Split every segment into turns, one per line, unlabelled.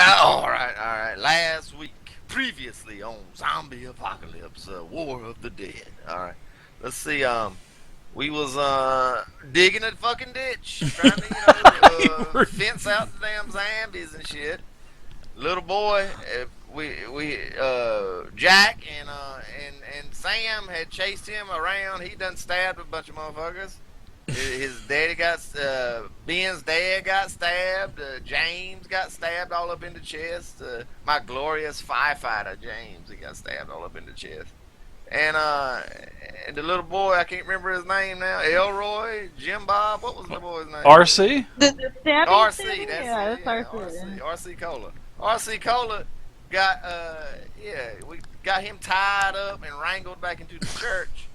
All right, all right. Last week, previously on Zombie Apocalypse, War of the Dead. All right. Let's see. We was digging a fucking ditch, trying to fence out the damn zombies and shit. Little boy, Jack and Sam had chased him around. He done stabbed a bunch of motherfuckers. His daddy got Ben's dad got stabbed. James got stabbed all up in the chest. My glorious firefighter James, he got stabbed all up in the chest. And the little boy, I can't remember his name now. Elroy, Jim Bob, what was the boy's name?
RC?
The stabbing
RC,
thing?
that's
Yeah,
it.
that's
Yeah,
RC.
RC Cola. RC Cola got we got him tied up and wrangled back into the church.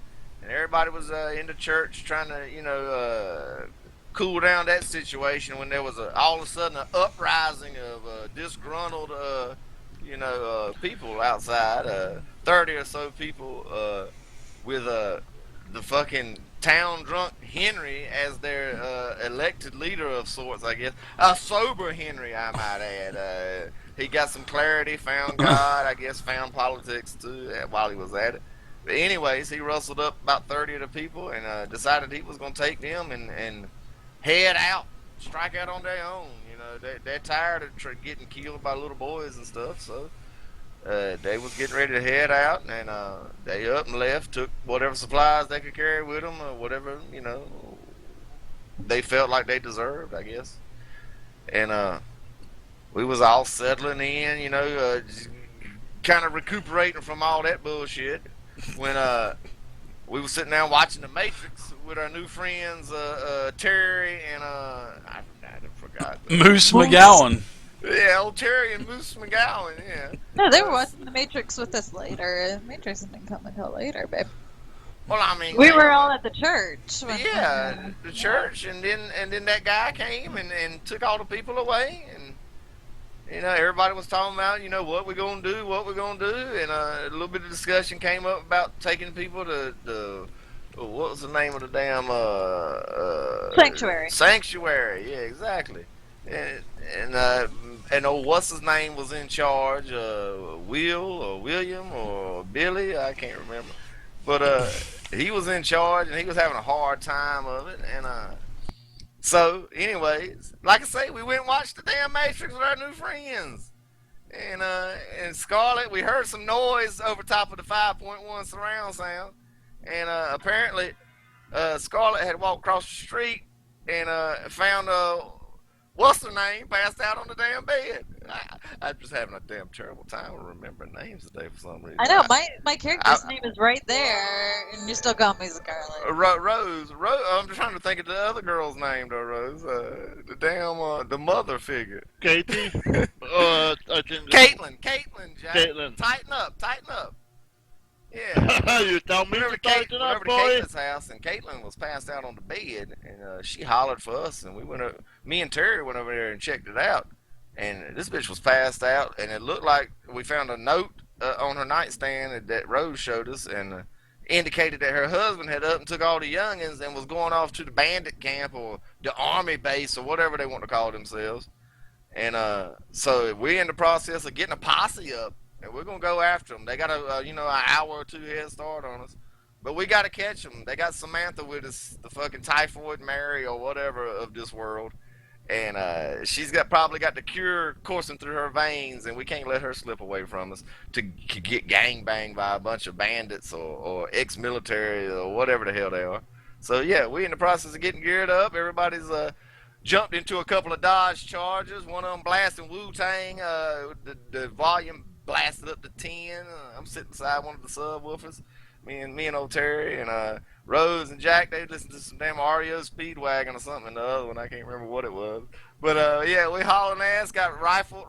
And everybody was in the church trying to, cool down that situation when there was all of a sudden an uprising of disgruntled, people outside. 30 or so people with the fucking town drunk Henry as their elected leader of sorts, I guess. A sober Henry, I might add. He got some clarity, found God, I guess, found politics too while he was at it. But anyways, he rustled up about 30 of the people and decided he was going to take them and head out, strike out on their own. They're tired of getting killed by little boys and stuff, so they was getting ready to head out, and they up and left, took whatever supplies they could carry with them, or whatever, they felt like they deserved, I guess. And we was all settling in, kind of recuperating from all that bullshit when we was sitting down watching The Matrix with our new friends Terry and I forgot
Moose McGowan.
Yeah, old Terry and Moose McGowan. Yeah.
No, they were watching The Matrix with us later. The Matrix didn't come until later, babe.
Well, I mean,
We were all at the church.
Yeah, the church, and then that guy came and took all the people away, and everybody was talking about what we're gonna do, and a little bit of discussion came up about taking people to what was the name of the damn
Sanctuary.
Sanctuary, yeah, exactly. And old what's his name was in charge, Will or William or Billy, I can't remember, but he was in charge and he was having a hard time of it, and so anyways, like I say, we went and watched the damn Matrix with our new friends, and Scarlett, we heard some noise over top of the 5.1 surround sound, and apparently Scarlett had walked across the street and found what's her name passed out on the damn bed. I'm just having a damn terrible time remembering names today for some reason.
I know, my character's name is right there, and you still call me Scarlett.
Rose. I'm just trying to think of the other girl's name though. Rose. The damn the mother figure.
Katie. I think.
Caitlin, Jack.
Caitlin.
Tighten up. Yeah.
You tell me to tighten up,
to
boy.
Caitlin's house, and Caitlin was passed out on the bed, and she hollered for us, and we went up. Me and Terry went over there and checked it out, and this bitch was passed out, and it looked like we found a note on her nightstand that Rose showed us, and indicated that her husband had up and took all the youngins and was going off to the bandit camp or the army base or whatever they want to call themselves, and so we're in the process of getting a posse up. And we're gonna go after them. They got an hour or two head start on us, but we gotta catch them. They got Samantha with us, the fucking Typhoid Mary or whatever of this world, and she's probably got the cure coursing through her veins, and we can't let her slip away from us to get gang banged by a bunch of bandits or ex-military or whatever the hell they are. So yeah, we're in the process of getting geared up. Everybody's jumped into a couple of Dodge Chargers. One of them blasting Wu-Tang, the volume blasted up to 10. I'm sitting beside one of the subwoofers. Me and old Terry and Rose and Jack, they listened to some damn REO Speedwagon or something, and the other one I can't remember what it was. But yeah, we hauling ass, got rifle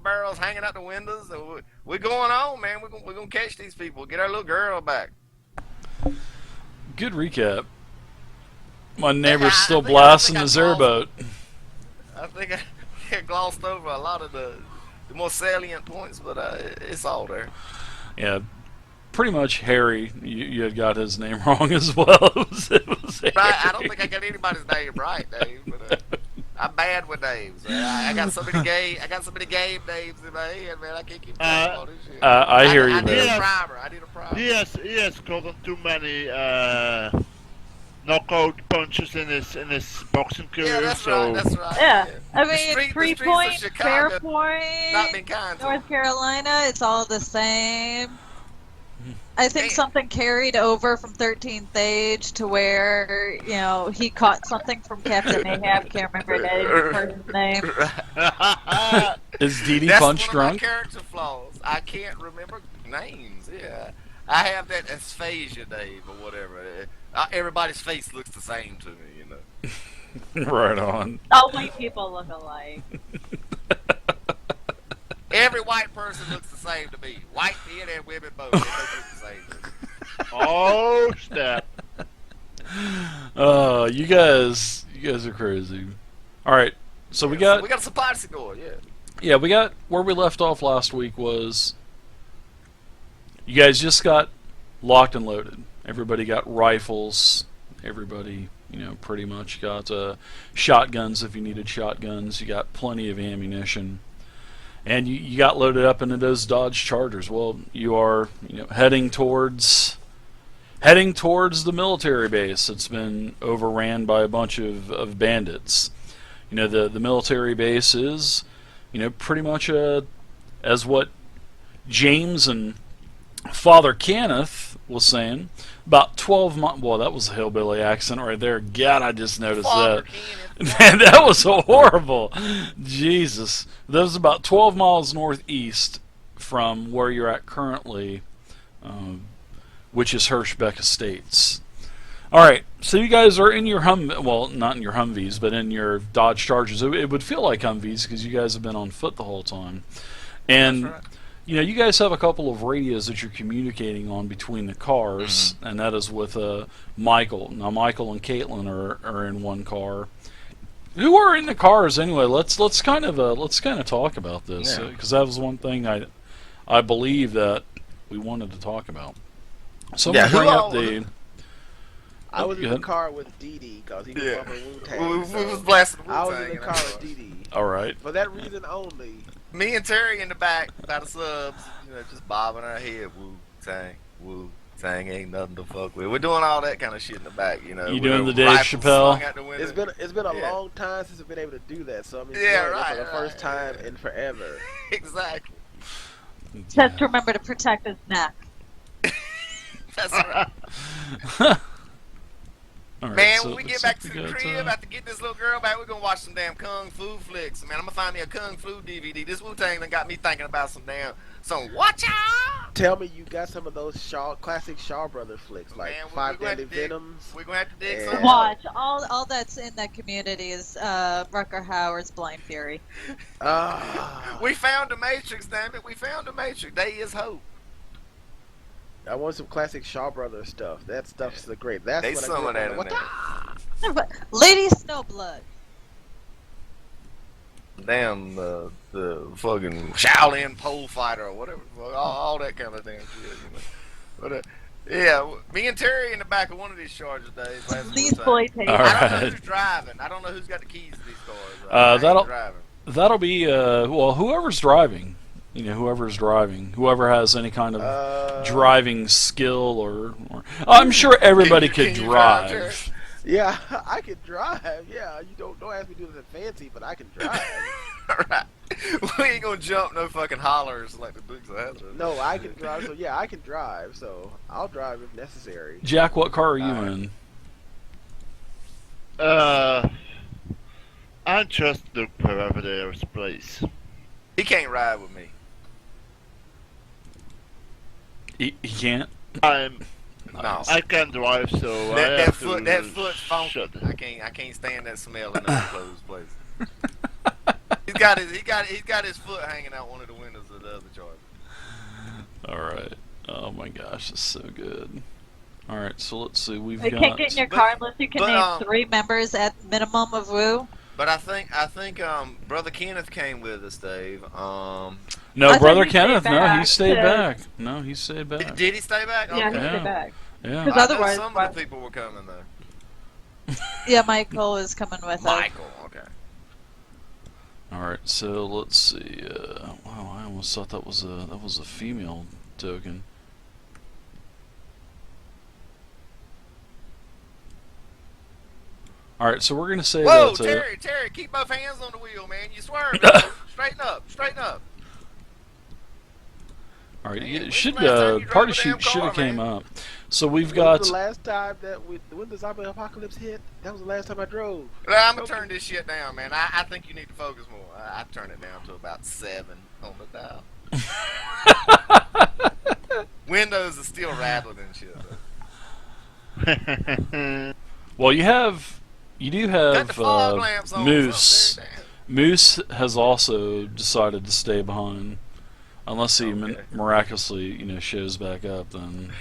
barrels hanging out the windows. And we're going on, man. We're gonna catch these people, get our little girl back.
Good recap. My neighbor's still blasting his airboat.
I think I glossed over a lot of the more salient points, but it's all there.
Yeah, pretty much Harry. You had got his name wrong as well. It was
Right, I don't think I got anybody's name right, Dave. But I'm bad with names. I got so many game names in my head, man. I can't keep track of all this shit.
I hear you,
I need
man.
a primer. I need a primer.
He has gotten too many knockout punches in his boxing career.
Yeah, that's
so
right. That's right.
Yeah. I
The
mean,
streets of
Freepoint,
Chicago
Fairpoint,
not been kind to him.
North Carolina, it's all the same. I think
Man.
something carried over from 13th Age to where, you know, he caught something from Captain Ahab. Can't remember that person's name.
Is Dee Dee
That's
Punch
one of
drunk?
my character flaws. I can't remember names. Yeah, I have that asphasia, Dave, or whatever. Everybody's face looks the same to me, you know.
Right on.
All white people look alike.
Every white person looks the same to me. White men and women both. They both look the same to me.
oh snap!
You guys are crazy. All right, so we got
some piracy going. Yeah.
yeah, we got where we left off last week was you guys just got locked and loaded. Everybody got rifles. Everybody, you know, pretty much got shotguns if you needed shotguns. You got plenty of ammunition. And you got loaded up into those Dodge Chargers. Well, you are, you know, heading towards the military base. It's been overran by a bunch of bandits. You know, the military base is, you know, pretty much as what James and Father Kenneth was saying, about 12 months. Well, that was a hillbilly accent right there. God, I just noticed
Father
that.
Kenneth.
Man, that was horrible. Jesus. That was about 12 miles northeast from where you're at currently, which is Hirschbeck Estates. All right, so you guys are in your well, not in your Humvees, but in your Dodge Chargers. It would feel like Humvees because you guys have been on foot the whole time. And
That's right.
you know, you guys have a couple of radios that you're communicating on between the cars, and that is with Michael. Now, Michael and Caitlin are in one car. Who are in the cars anyway? Let's kind of talk about this because that was one thing I believe that we wanted to talk about. So
Yeah,
I'm gonna bring
who
up
all-
the.
I was
Go
in the
ahead.
car with Dee Dee because he was
Yeah.
bumping Wu-Tang.
We
so
was blasting
I was in
Wu-Tang
the car with Dee Dee.
All right.
For that reason only.
Me and Terry in the back, by the subs, you know, just bobbing our head. Wu-Tang ain't nothing to fuck with. We're doing all that kind of shit in the back, you know.
You
with
doing
the
the Dave
rifles
Chappelle?
slung out the window.
It's been a
Yeah.
long time since I've been able to do that, so I'm
Yeah,
enjoying it
right,
for the
right,
first time
yeah.
in forever.
Exactly.
Just remember to protect his neck.
That's right.
All right,
Man,
so
when we
it
get
looks
back
like
to
we
the
got,
crib, after getting this little girl back, we're gonna watch some damn Kung Fu flicks. Man, I'm gonna find me a Kung Fu DVD. This Wu-Tang done got me thinking about some watch out!
Tell me you got some of those classic Shaw Brothers flicks, like
Man,
Five
gonna have
Deadly
to dig-
Venoms.
We're gonna have to dig
Yeah.
some.
Watch all that's in that community is Rucker Hauer's Blind Fury.
We found the Matrix, damn it. We found the Matrix. There is hope.
I want some classic Shaw Brothers stuff. That stuff's the great. That's
They
what
some
I
of that
grew
in
up on.
there.
What
Lady Snowblood.
Damn, the fucking Shaolin pole fighter or whatever. All that kind of damn shit, you know. But, yeah, me and Terry in the back of one of these Chargers, Dave.
These boy takes.
All
I don't know
right.
who's driving. I don't know who's got the keys to these cars. I ain't
that'll-
driving.
That'll be well, whoever's driving. You know, whoever's driving, whoever has any kind of driving skill or I'm sure everybody could
Can you drive, Terry?
drive.
Yeah, I can drive. Yeah, you don't ask me to do anything fancy, but I can drive.
Alright. We ain't gonna jump no fucking hollers like the Dukes of Hazzard.
No, I can drive. So yeah, I can drive. So I'll drive if necessary.
Jack, what car are you in?
I just look wherever there is place.
He can't ride with me.
He can't.
No.
I can drive, so I
That
have
foot,
to
that foot's funky.
shut it.
I can't stand that smell in those closed places. He's got his foot hanging out one of the windows of the other Charger.
All right. Oh my gosh, that's so good. All right, so let's see. We've
You
got.
can't get in your car unless you can
but,
name 3 members at minimum of Woo.
But I think Brother Kenneth came with us, Dave.
No,
I
Brother
thought he stayed
Kenneth. No, he
back
stayed
to-
back. No, he stayed back.
Did he stay back?
Yeah,
Okay.
he
Yeah.
stayed back.
Yeah.
Because
I know
otherwise,
some of the people were coming though.
yeah, Michael is coming with us.
Michael, okay.
right, so let's see. Wow, I almost thought that was a female token. All right, so we're gonna say
Whoa,
that.
Terry, keep both hands on the wheel, man. You swerve. Straighten up.
All right,
Man,
it
when's
should
the last time you drove
party
a
shoot
damn
should have
car,
came
man?
up. So we've
When was
got.
the last time when the zombie apocalypse hit? That was the last time I drove.
I'm gonna turn this shit down, man. I think you need to focus more. I turn it down to about 7 on the dial. Windows are still rattling and shit.
Well, you do
Got
have
the fog lamps on.
Moose.
Something there,
Moose has also decided to stay behind, unless he
Okay.
miraculously, shows back up. Then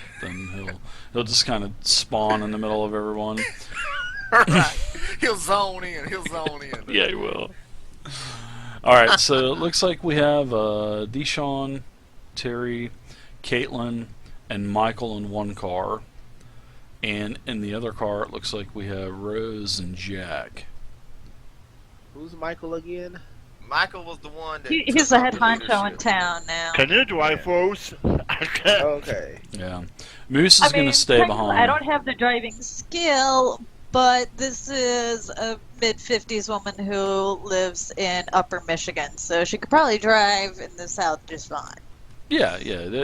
he'll just kind of spawn in the middle of everyone.
damn. Right. He'll zone in.
Yeah, he will. All right, so it looks like we have Deshaun, Terry, Caitlin, and Michael in one car, and in the other car it looks like we have Rose and Jack.
Who's Michael again?
Michael was the one that.
He's the head honcho in town now.
Can you drive those? I can't.
Okay.
Yeah, Moose is going to stay
technically,
behind.
I don't have the driving skill, but this is a mid-50s woman who lives in Upper Michigan, so she could probably drive in the South just fine.
Yeah.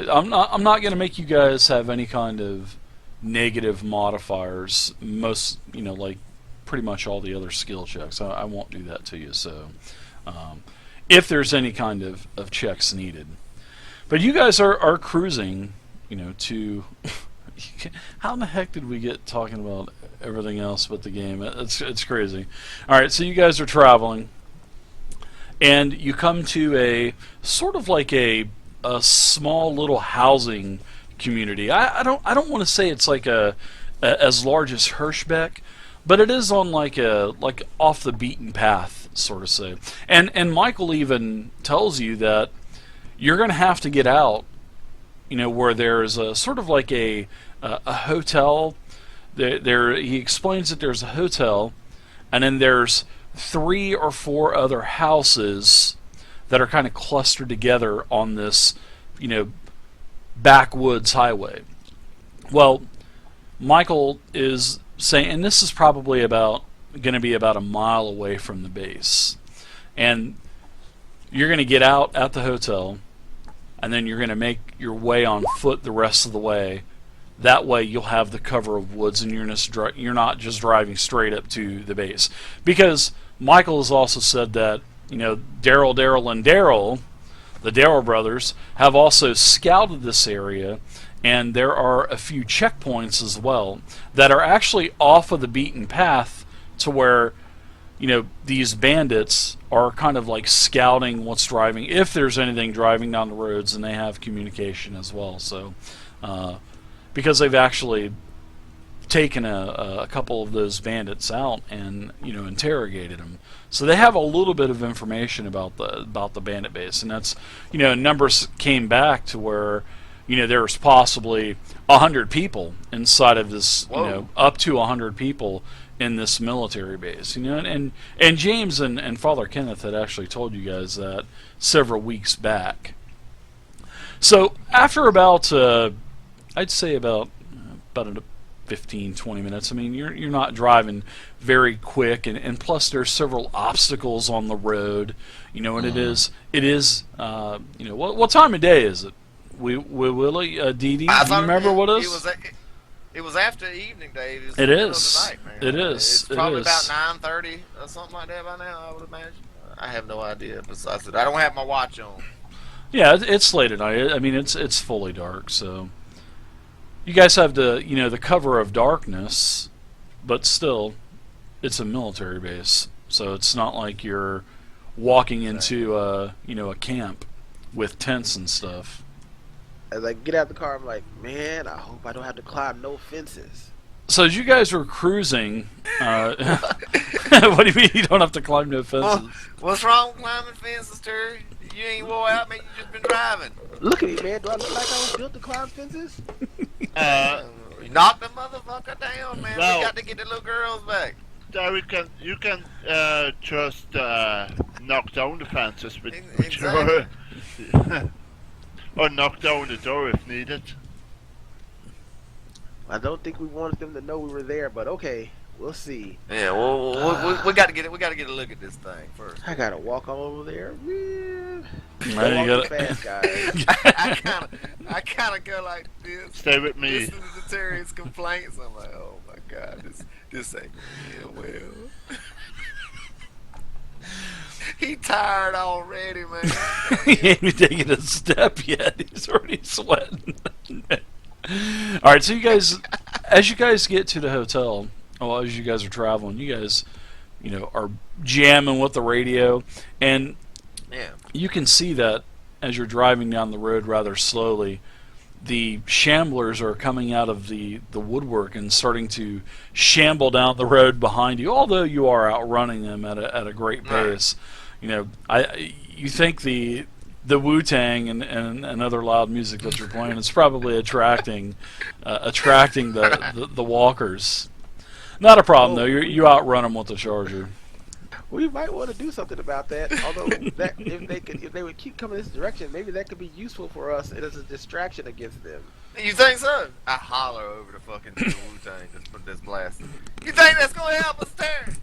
I'm not going to make you guys have any kind of negative modifiers. Most, like pretty much all the other skill checks. I won't do that to you. So, if there's any kind of checks needed, but you guys are cruising, to. How in the heck did we get talking about everything else but the game? It's crazy. All right, so you guys are traveling, and you come to a sort of like a small little housing community. I don't want to say it's like a as large as Hirschbeck, but it is on like off the beaten path, sort of say. And Michael even tells you that you're going to have to get out, where there's a sort of like a hotel. There he explains that there's a hotel, and then there's 3 or 4 other houses that are kind of clustered together on this, backwoods highway. Well, Michael is saying, and this is probably going to be about a mile away from the base, and you're going to get out at the hotel, and then you're going to make your way on foot the rest of the way. That way you'll have the cover of woods, and you're not just driving straight up to the base. Because Michael has also said that, Daryl, and Daryl, the Daryl brothers, have also scouted this area, and there are a few checkpoints as well that are actually off of the beaten path to where, these bandits are kind of like scouting what's driving, if there's anything driving down the roads, and they have communication as well. So, because they've actually taken a couple of those bandits out and interrogated them, so they have a little bit of information about the bandit base, and that's numbers came back to where there's possibly 100 people inside of this,
Whoa.
up to 100 people in this military base, and James and Father Kenneth had actually told you guys that several weeks back. So after about I'd say about 15-20 minutes. I mean, you're not driving very quick, and plus there's several obstacles on the road, and it is what time of day is it? Willie, Dee Dee, do you remember what it is?
It was after evening, Dave. It was
It
the middle
is.
of the night, man.
It is.
It's
It
probably
is.
about 9:30 or something like that by now, I would imagine. I have no idea. Besides that, I don't have my watch on.
Yeah, it's late at night. I mean, it's fully dark, so you guys have the cover of darkness, but still, it's a military base, so it's not like you're walking into a camp with tents and stuff.
As I get out the car, I'm like, man, I hope I don't have to climb no fences.
So as you guys were cruising, what do you mean you don't have to climb no fences?
What's wrong with climbing fences, Terry? You ain't wore out, man. You just been driving.
Look at me, man. Do I look like I was built to climb fences?
Knock the motherfucker down, man.
No.
We got to get the little girls back.
there you can just knock down the fences with
Exactly.
your or knock down the door if needed.
I don't think we wanted them to know we were there, but okay, we'll see.
Yeah, well, we got to get it. We got to get a look at this thing first.
I gotta walk all over there. Man.
Right, you
Walk
gotta-
fast, guys.
I kind of go like this.
Stay with me.
Listening to Terry's complaints, I'm like, oh my god, this ain't gonna end well. He tired already, man.
He ain't even taken a step yet. He's already sweating. All right, so you guys, as you guys get to the hotel, well, as you guys are traveling, you guys, are jamming with the radio, and
Yeah.
you can see that as you're driving down the road rather slowly, the shamblers are coming out of the woodwork and starting to shamble down the road behind you, although you are outrunning them at a great pace. You think the Wu-Tang and other loud music that you're playing is probably attracting the walkers. Not a problem though. You outrun them with the Charger.
We might want to do something about that. Although that if they would keep coming this direction, maybe that could be useful for us as a distraction against them.
You think so? I holler over the fucking Wu-Tang that's blasting. You think that's gonna help us, Terry?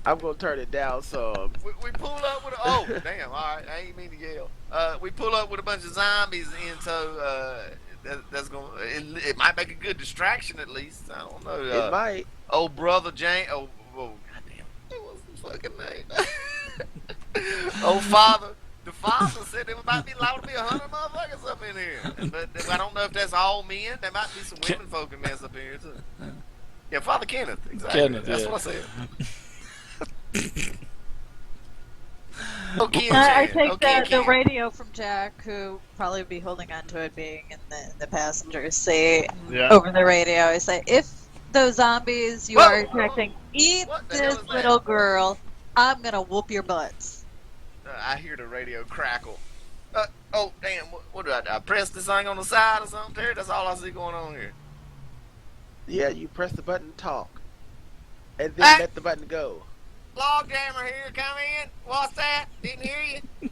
I'm gonna turn it down some.
We pull up with oh damn, all right, I ain't mean to yell. We pull up with a bunch of zombies in tow. That's gonna it might make a good distraction at least. I don't know.
It might.
Old brother Jane. Oh goddamn, what's his fucking name? Oh father. The father said there might be allowed to be 100 motherfuckers up in here, but I don't know if that's all men. There might be some women folk and mess up in here too. Yeah, Father Kenneth. Exactly.
Kenneth,
That's
yeah.
what I said. Oh, Ken
I
Chan.
take
Ken
the
Chan.
radio from Jack, who probably be holding on to it being in the passenger seat,
Yeah.
over the radio. I say, if those zombies you
Whoa.
are attracting eat
What the hell
this
is that?
little girl, I'm gonna whoop your butts.
I hear the radio crackle. Oh, damn. What do I do? I press this thing on the side or something, Terry? That's all I see going on here.
Yeah, you press the button, talk, and then
Ah.
let the button go.
Log jammer here. Come in. What's that? Didn't hear you.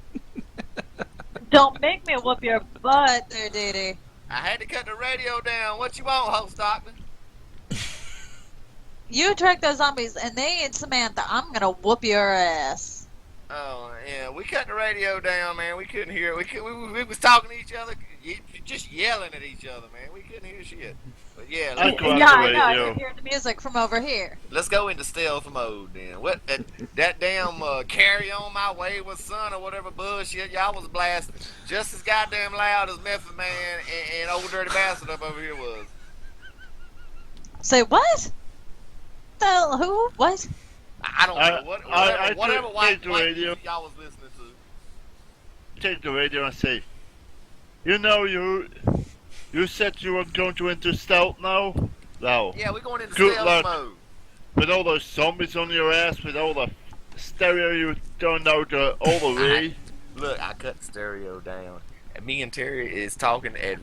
Don't make me whoop your butt there, Dee.
I had to cut the radio down. What you want, host Stockman?
You attract those zombies, and they ain't Samantha. I'm gonna whoop your ass.
Oh, yeah. We cut the radio down, man. We couldn't hear it. We was talking to each other, just yelling at each other, man. We couldn't hear shit. But yeah,
I
let's,
got
Yeah,
the
I know. I
radio.
can hear the music from over here.
let's go into stealth mode then. What that damn carry on my wayward son or whatever bullshit y'all was blasting just as goddamn loud as Method Man and Old Dirty Bastard up over here was.
Say what? The hell? Who? What?
I don't know whatever
take
white
the radio.
music y'all was listening to.
Take the radio and say, you know, you said you were going to enter stealth now? No.
Yeah, we're going into
Good
stealth
luck.
mode.
With all those zombies on your ass, with all the stereo you turned out all the way.
Look, I cut the stereo down. And me and Terry is talking at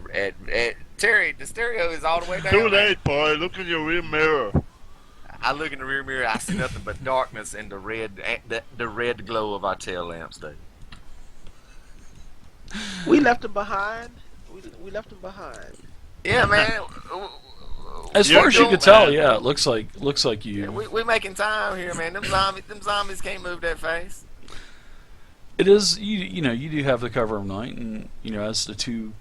Terry. The stereo is all the way down.
Too late, boy. Look in your rear mirror.
I look in the rear mirror. I see nothing but darkness and the red glow of our tail lamps. There.
We left them behind. We left them behind.
Yeah, man.
As
You're
far as you
doing
can tell,
that.
yeah, it looks like
Yeah,
you.
we making time here, man. Them zombies can't move that fast.
It is you know you do have the cover of night, and as the two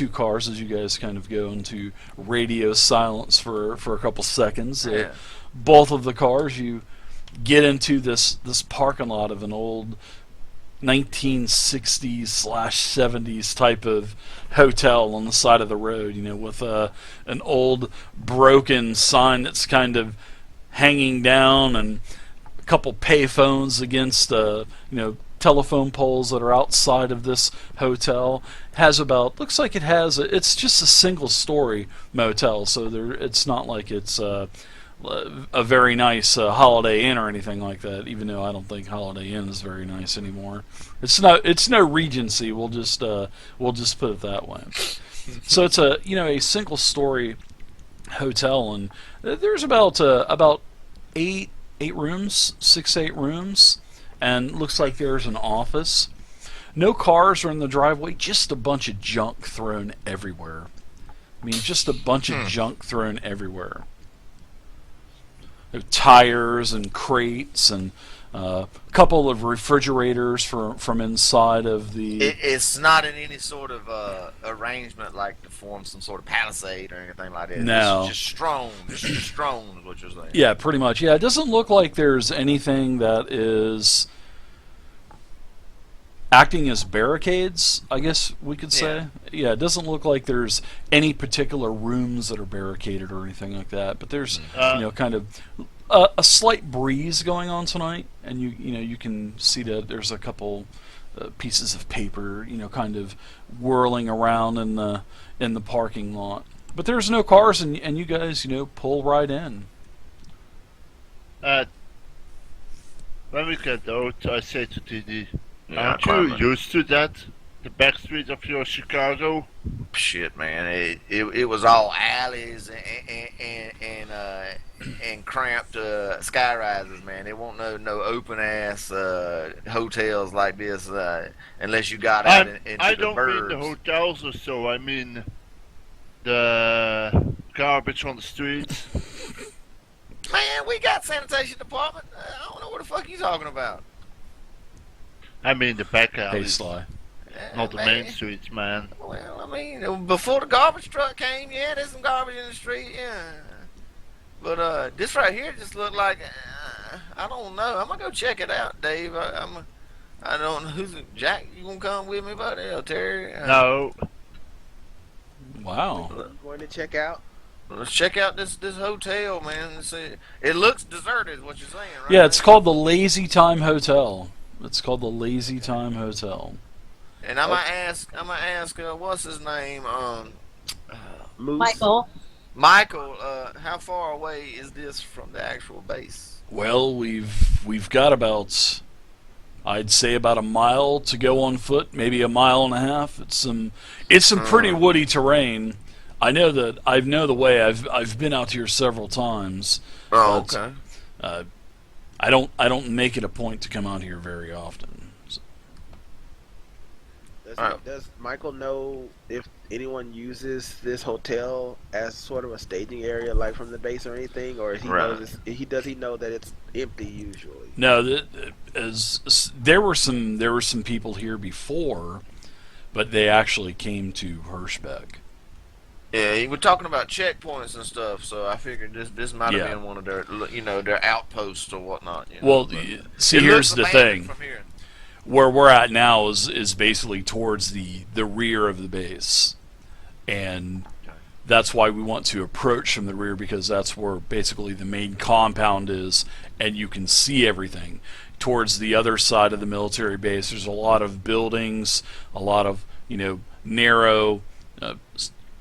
cars as you guys kind of go into radio silence for a couple seconds.
Yeah.
Both of the cars, you get into this parking lot of an old 1960s/70s type of hotel on the side of the road, with an old broken sign that's kind of hanging down, and a couple payphones against telephone poles that are outside of this hotel. Looks like it's just a single story motel, so it's not like it's a very nice Holiday Inn or anything like that, even though I don't think Holiday Inn is very nice anymore. It's no Regency, we'll just put it that way. So it's a single story hotel, and there's about 8 8 rooms, 6 8 rooms, and looks like there's an office. No cars are in the driveway, just a bunch of junk thrown everywhere. I mean, just a bunch of junk thrown everywhere. There are tires and crates and a couple of refrigerators from inside of the.
It's not in any sort of arrangement like to form some sort of palisade or anything like that.
No.
It's just strewn. It's just strewn is what you're saying.
Yeah, pretty much. Yeah, it doesn't look like there's anything that is acting as barricades, I guess we could say. Yeah, it doesn't look like there's any particular rooms that are barricaded or anything like that. But there's, kind of a slight breeze going on tonight, and you can see that there's a couple pieces of paper, kind of whirling around in the parking lot. But there's no cars, and you guys, pull right in.
When we get out, I say to TD,
Yeah,
aren't you used to that? The back street of your Chicago?
Shit, man, it was all alleys and cramped sky rises, man. There won't no open ass hotels like this unless you got out into
I
the
don't
burbs.
mean the hotels or so. I mean the garbage on the streets.
Man, we got sanitation department. I don't know what the fuck you talking about.
I mean the back
Hey,
alleys,
Sly.
not the
Man.
main streets, man.
Well, I mean, before the garbage truck came, yeah, there's some garbage in the street, yeah. But this right here just looked like I don't know. I'm gonna go check it out, Dave. I don't know who's Jack. You gonna come with me, buddy? Or Terry?
No,
Wow.
I'm going to check out.
Let's check out this hotel, man. Let's see. It looks deserted, is what you're saying, right?
Yeah, it's called the Lazy Time Hotel. It's called the Lazy Time Hotel.
And I'm gonna ask. What's his name?
Moose.
Michael.
Michael. How far away is this from the actual base?
Well, we've got about, I'd say about a mile to go on foot, maybe a mile and a half. It's some pretty woody terrain. I know the way. I've been out here several times.
Oh,
but,
okay.
I don't make it a point to come out here very often. So,
Does Michael know if anyone uses this hotel as sort of a staging area, like from the base or anything, or does he know that it's empty usually?
no, there were some people here before, but they actually came to Hirschbeck.
Yeah, we're talking about checkpoints and stuff, so I figured this might have been one of their, their outposts or whatnot.
Well,
but
see,
it
here's
looks
the
abandoned
thing.
from here.
Where we're at now is basically towards the rear of the base, and that's why we want to approach from the rear, because that's where basically the main compound is, and you can see everything. Towards the other side of the military base, there's a lot of buildings, a lot of narrow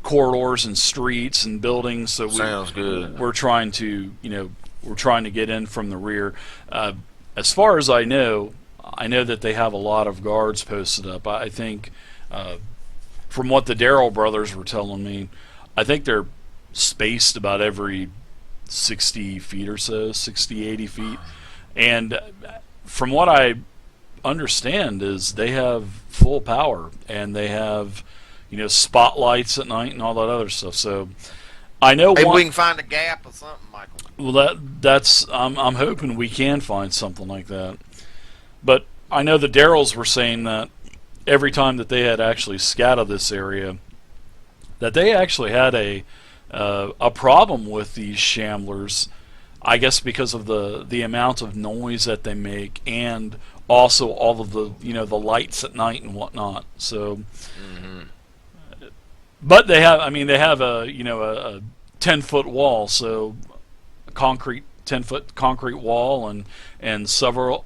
corridors and streets and buildings. So
Sounds good.
We're trying to get in from the rear. As far as I know that they have a lot of guards posted up. I think, from what the Darrell brothers were telling me, I think they're spaced about every 60 feet or so, 60, 80 feet. And from what I understand is they have full power, and they have spotlights at night and all that other stuff. So I know
Maybe we can find a gap or something, Michael.
well, that's I'm hoping we can find something like that. But I know the Darrells were saying that every time that they had actually scouted this area, that they actually had a problem with these shamblers. I guess because of the amount of noise that they make, and also all of the the lights at night and whatnot. So, but they have a 10-foot wall, so a concrete 10-foot concrete wall, and several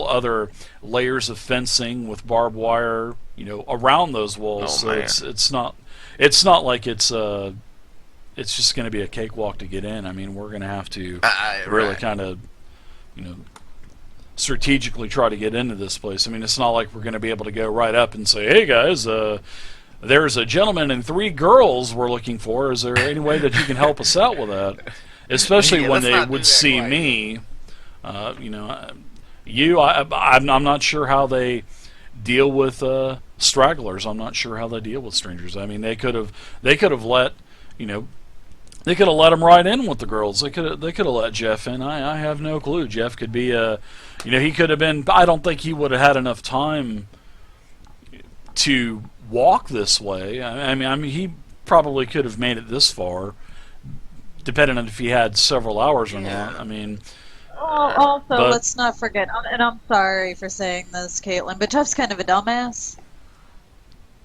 other layers of fencing with barbed wire around those walls.
Oh,
so
man.
it's not like it's just going to be a cakewalk to get in. I mean, we're going to have to really
right.
kind of strategically try to get into this place. I mean, it's not like we're going to be able to go right up and say, "Hey guys, there's a gentleman and 3 girls we're looking for. Is there any way that you can help us out with that?" Especially
Yeah,
when
let's
they
not do
would
that
see
quite
me. You know, I'm not sure how they deal with stragglers. I'm not sure how they deal with strangers. I mean, they could have let, you know, they could have let him right in with the girls. They could have let Jeff in. I have no clue. Jeff could be you know, he could have been. I don't think he would have had enough time to walk this way. I mean, he probably could have made it this far, depending on if he had several hours or not. I mean,
Also,
but-
let's not forget, and I'm sorry for saying this, Caitlin, but Jeff's kind of a dumbass.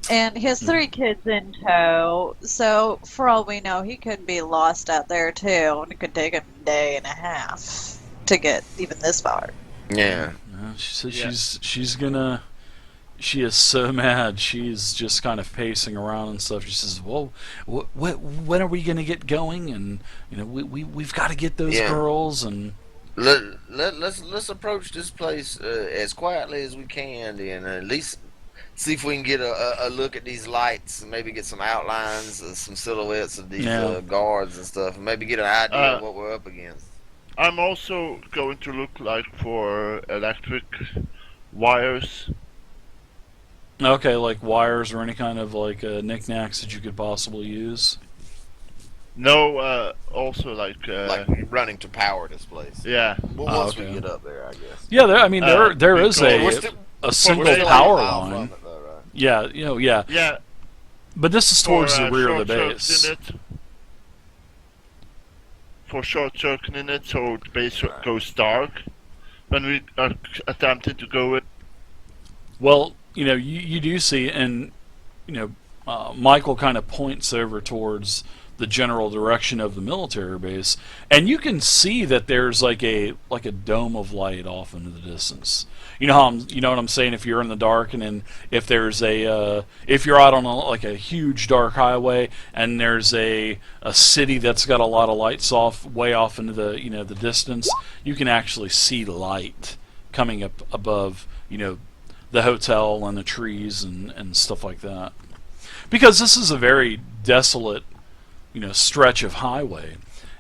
And he has 3 kids in tow, so for all we know, he could be lost out there too, and it could take him a day and a half to get even this far.
Yeah.
She says she is so mad. She's just kind of pacing around and stuff. She says, "Well, when are we gonna get going? And you know, we've got to get those girls and."
Let's approach this place as quietly as we can, and at least see if we can get a look at these lights, and maybe get some outlines, some silhouettes of these guards and stuff, and maybe get an idea of what we're up against.
I'm also going to look like for electric wires.
Okay, like wires or any kind of like knickknacks that you could possibly use.
No, also like
running to power this place.
Yeah.
Well, once we get up there, I guess.
Yeah, I mean there is
because
a single
We're still
power
like a mile
line.
from it, though, right?
Yeah, you know, yeah.
Yeah.
But this is towards
for,
the rear of the
short
base.
circuit in it. For short circuiting it, so the base goes dark when we are attempting to go in.
Well, you know, you do see, and you know, Michael kind of points over towards the general direction of the military base, and you can see that there's like a dome of light off into the distance. You know you know what I'm saying? If you're in the dark, and then if there's if you're out on like a huge dark highway, and there's a city that's got a lot of lights way off into the the distance, you can actually see light coming up above the hotel and the trees and stuff like that. Because this is a very desolate stretch of highway,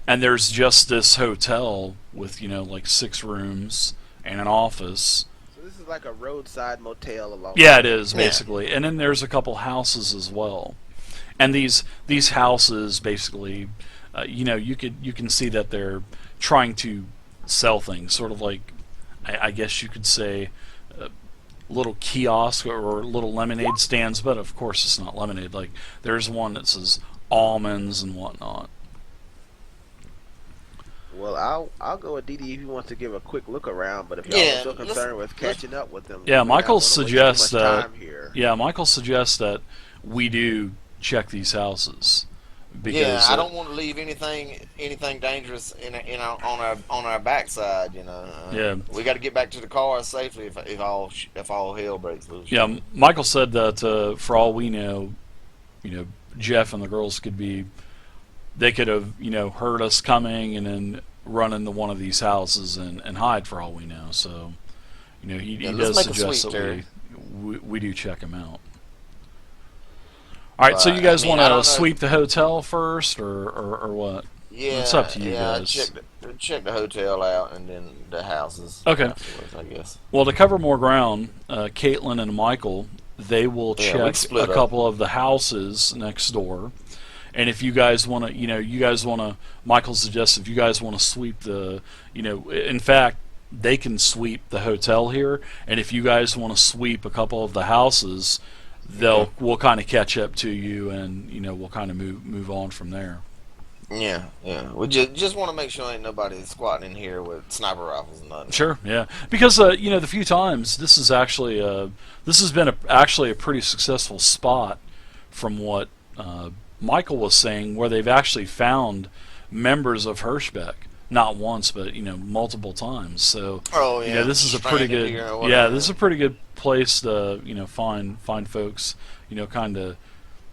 and there's just this hotel with like 6 rooms and an office.
So this is like a roadside motel along.
Yeah, it is basically. And then there's a couple houses as well. And these houses basically, you can see that they're trying to sell things, sort of like, I guess you could say, little kiosk or little lemonade stands, but of course it's not lemonade. Like there's one that says almonds and whatnot.
Well, I'll go with DD if he wants to give a quick look around, but if y'all are so concerned with catching up with them,
Michael suggests that.
Here.
Yeah, Michael suggests that we do check these houses. Because,
I don't want to leave anything dangerous on our backside.
Yeah,
we got to get back to the car safely if all hell breaks loose.
Yeah, Michael said that for all we know, Jeff and the girls they could have heard us coming and then run into one of these houses and hide for all we know. So he does suggest that we do check them out. All right, so you guys want to sweep the hotel first, or what?
Yeah,
it's up to you guys.
Check the hotel out and then the houses.
Okay,
I guess.
Well, to cover more ground, Caitlin and Michael, they will check a couple of the houses next door, and if you guys want to, Michael suggests if you guys want to sweep the, in fact, they can sweep the hotel here, and if you guys want to sweep a couple of the houses, we'll kind of catch up to you, and we'll kind of move on from there.
Yeah. We just want to make sure ain't nobody squatting in here with sniper rifles and nothing.
Sure, yeah, because the few times this has been actually a pretty successful spot, from what Michael was saying, where they've actually found members of Hirschbeck. Not once, but multiple times. So this is a pretty good. Yeah, this is a pretty good place to find folks. Kind of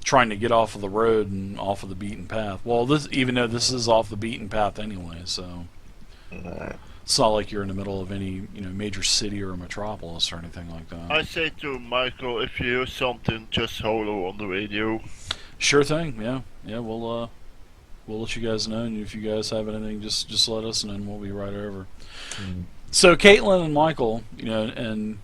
trying to get off of the road and off of the beaten path. Well, even though this is off the beaten path anyway, so it's not like you're in the middle of any major city or a metropolis or anything like that.
I say to Michael, if you hear something, just holler on the radio.
Sure thing. Yeah. We'll we'll let you guys know, and if you guys have anything, just let us know, and we'll be right over.
Mm.
So Caitlin and Michael, and